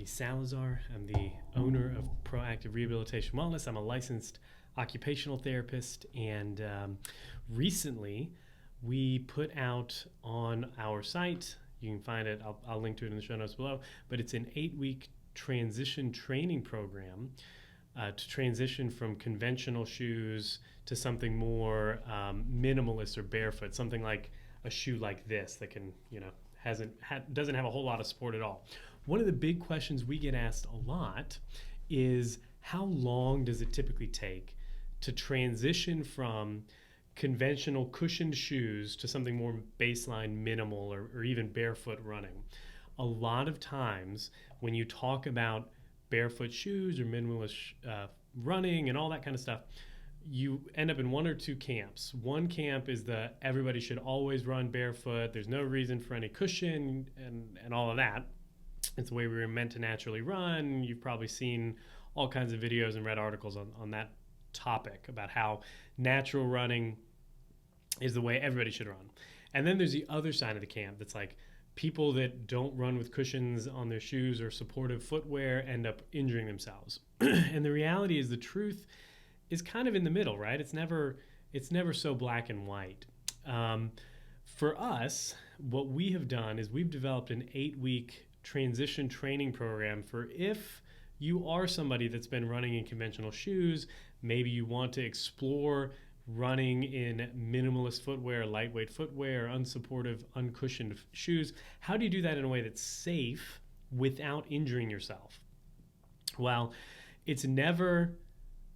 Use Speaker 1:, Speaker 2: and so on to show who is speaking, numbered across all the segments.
Speaker 1: Murphy Salazar. I'm the owner of Proactive Rehabilitation Wellness. I'm a licensed occupational therapist, and recently we put out on our site, you can find it, I'll link to it in the show notes below, but it's an 8-week transition training program to transition from conventional shoes to something more minimalist or barefoot, something like a shoe like this that can, doesn't have a whole lot of support at all. One of the big questions we get asked a lot is, how long does it typically take to transition from conventional cushioned shoes to something more baseline minimal or even barefoot running? A lot of times when you talk about barefoot shoes or minimalist running and all that kind of stuff, you end up in one or two camps. One camp is the everybody should always run barefoot. There's no reason for any cushion and all of that. It's the way we were meant to naturally run. You've probably seen all kinds of videos and read articles on that topic about how natural running is the way everybody should run. And then there's the other side of the camp that's like people that don't run with cushions on their shoes or supportive footwear end up injuring themselves. And the reality is, the truth is kind of in the middle, right? It's never so black and white. For us, what we have done is we've developed an 8-week transition training program for if you are somebody that's been running in conventional shoes, maybe you want to explore running in minimalist footwear, lightweight footwear, unsupportive, uncushioned shoes. How do you do that in a way that's safe without injuring yourself? Well, it's never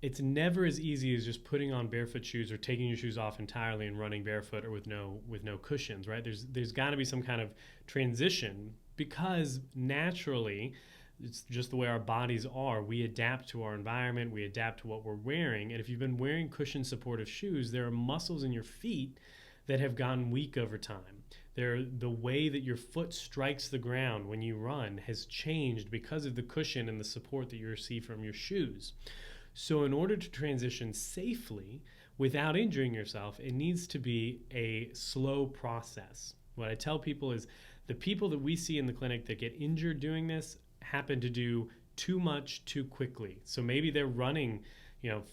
Speaker 1: as easy as just putting on barefoot shoes or taking your shoes off entirely and running barefoot or with no cushions, right? There's got to be some kind of transition, because naturally, it's just the way our bodies are. We adapt to our environment, we adapt to what we're wearing. And if you've been wearing cushion supportive shoes, there are muscles in your feet that have gotten weak over time. The way that your foot strikes the ground when you run has changed because of the cushion and the support that you receive from your shoes. So in order to transition safely without injuring yourself, it needs to be a slow process. What I tell people is, the people that we see in the clinic that get injured doing this happen to do too much too quickly. So maybe they're running,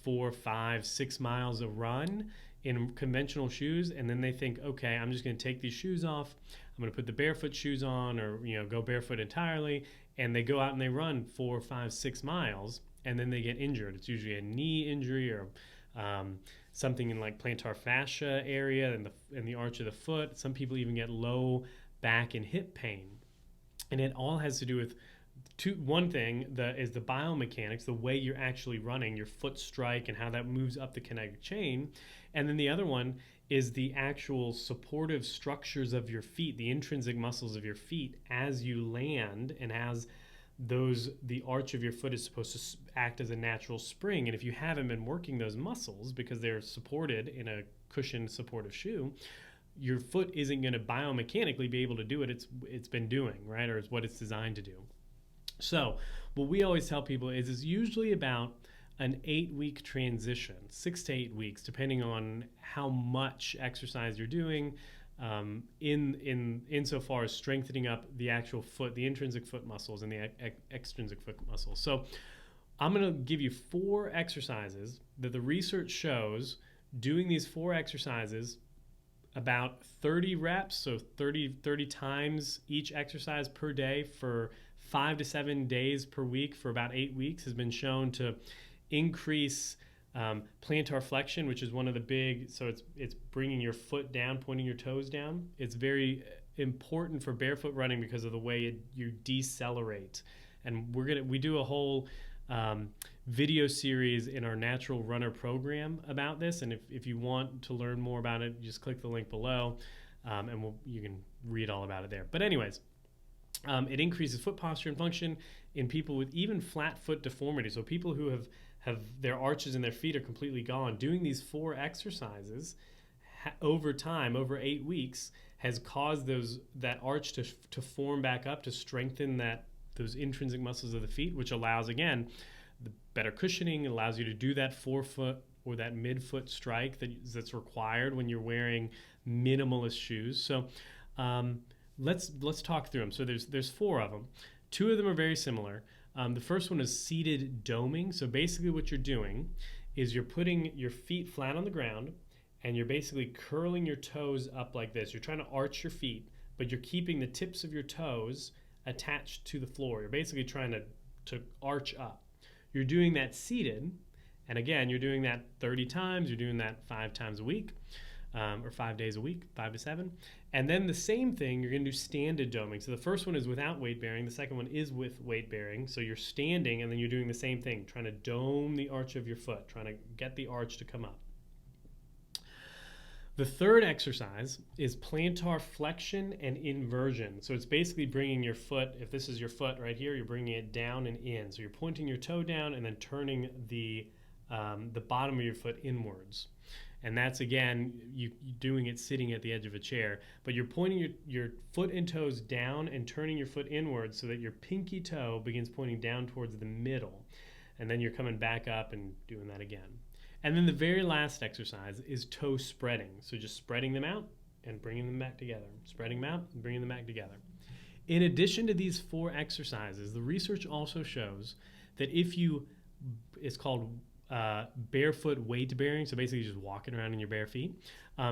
Speaker 1: 4, 5, 6 miles a run in conventional shoes, and then they think, okay, I'm just going to take these shoes off. I'm going to put the barefoot shoes on, or go barefoot entirely, and they go out and they run 4, 5, 6 miles, and then they get injured. It's usually a knee injury or something in like plantar fascia area in the arch of the foot. Some people even get low back and hip pain, and it all has to do with one thing is the biomechanics, the way you're actually running, your foot strike and how that moves up the kinetic chain. And then the other one is the actual supportive structures of your feet, the intrinsic muscles of your feet as you land, and as the arch of your foot is supposed to act as a natural spring. And if you haven't been working those muscles because they're supported in a cushioned supportive shoe, your foot isn't going to biomechanically be able to do what it's been doing, right? Or it's what it's designed to do. So what we always tell people is it's usually about an 8-week transition, 6 to 8 weeks, depending on how much exercise you're doing, insofar as strengthening up the actual foot, the intrinsic foot muscles and the extrinsic foot muscles. So I'm going to give you 4 exercises that the research shows doing these 4 exercises about 30 reps, so 30 times each exercise per day for 5 to 7 days per week for about 8 weeks has been shown to increase plantar flexion, which is one of the big, so it's bringing your foot down, pointing your toes down. It's very important for barefoot running because of the way you decelerate. And we do a whole video series in our Natural Runner program about this. And if you want to learn more about it, just click the link below, and you can read all about it there. But anyways, it increases foot posture and function in people with even flat foot deformity. So people who have their arches in their feet are completely gone. Doing these 4 exercises over time, over 8 weeks, has caused that arch to form back up, to strengthen those intrinsic muscles of the feet, which allows, again, the better cushioning. It allows you to do that forefoot or that midfoot strike that's required when you're wearing minimalist shoes. So let's talk through them. So there's 4 of them. Two of them are very similar. The first one is seated doming. So basically what you're doing is you're putting your feet flat on the ground and you're basically curling your toes up like this. You're trying to arch your feet, but you're keeping the tips of your toes attached to the floor. You're basically trying to arch up. You're doing that seated, and again, you're doing that 30 times. You're doing that 5 times a week, or 5 days a week, 5 to 7. And then the same thing, you're going to do standing doming. So the first one is without weight bearing. The second one is with weight bearing. So you're standing, and then you're doing the same thing, trying to dome the arch of your foot, trying to get the arch to come up. The third exercise is plantar flexion and inversion. So it's basically bringing your foot, if this is your foot right here, you're bringing it down and in. So you're pointing your toe down and then turning the bottom of your foot inwards. And that's, again, you doing it sitting at the edge of a chair. But you're pointing your foot and toes down and turning your foot inwards so that your pinky toe begins pointing down towards the middle. And then you're coming back up and doing that again. And then the very last exercise is toe spreading. So just spreading them out and bringing them back together. Spreading them out and bringing them back together. In addition to these 4 exercises, the research also shows that if you, it's called barefoot weight bearing, so basically just walking around in your bare feet,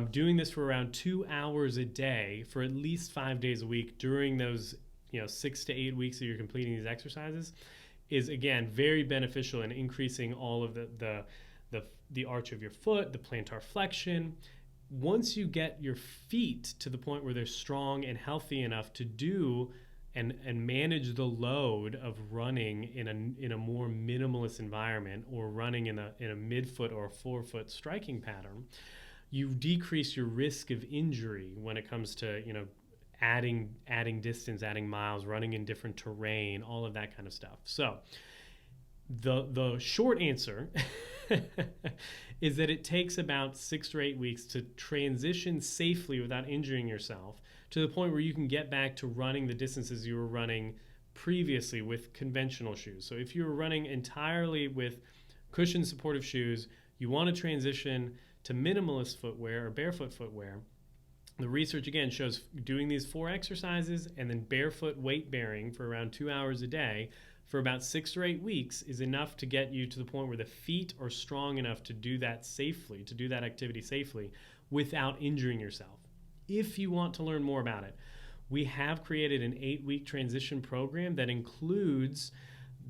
Speaker 1: doing this for around 2 hours a day for at least 5 days a week during those 6 to 8 weeks that you're completing these exercises is, again, very beneficial in increasing all of the arch of your foot, the plantar flexion. Once you get your feet to the point where they're strong and healthy enough to do and manage the load of running in a more minimalist environment, or running in a midfoot or a forefoot striking pattern, you decrease your risk of injury when it comes to adding distance, adding miles, running in different terrain, all of that kind of stuff. So the short answer is that it takes about 6 or 8 weeks to transition safely without injuring yourself to the point where you can get back to running the distances you were running previously with conventional shoes. So if you were running entirely with cushion supportive shoes, you want to transition to minimalist footwear or barefoot footwear. The research, again, shows doing these 4 exercises and then barefoot weight bearing for around 2 hours a day for about 6 or 8 weeks is enough to get you to the point where the feet are strong enough to do that safely, to do that activity safely without injuring yourself. If you want to learn more about it, we have created an 8-week transition program that includes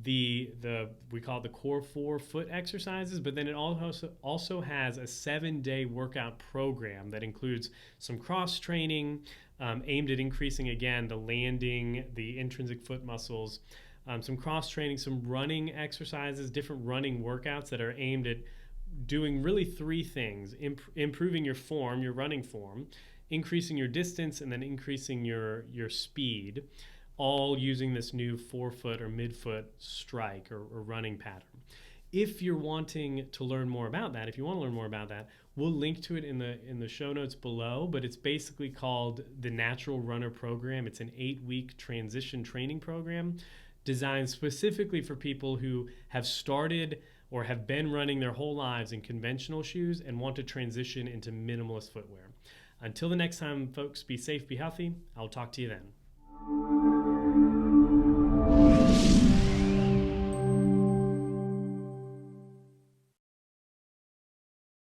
Speaker 1: we call it the core 4 foot exercises, but then it also has a 7-day workout program that includes some cross training aimed at increasing, again, the landing, the intrinsic foot muscles, some cross training, some running exercises, different running workouts that are aimed at doing really 3 things: improving your form, your running form, increasing your distance, and then increasing your speed, all using this new forefoot or midfoot strike or running pattern. If you're wanting to learn more about that, we'll link to it in the show notes below, but it's basically called the Natural Runner Program. It's an 8-week transition training program designed specifically for people who have started or have been running their whole lives in conventional shoes and want to transition into minimalist footwear. Until the next time, folks, be safe, be healthy. I'll talk to you then.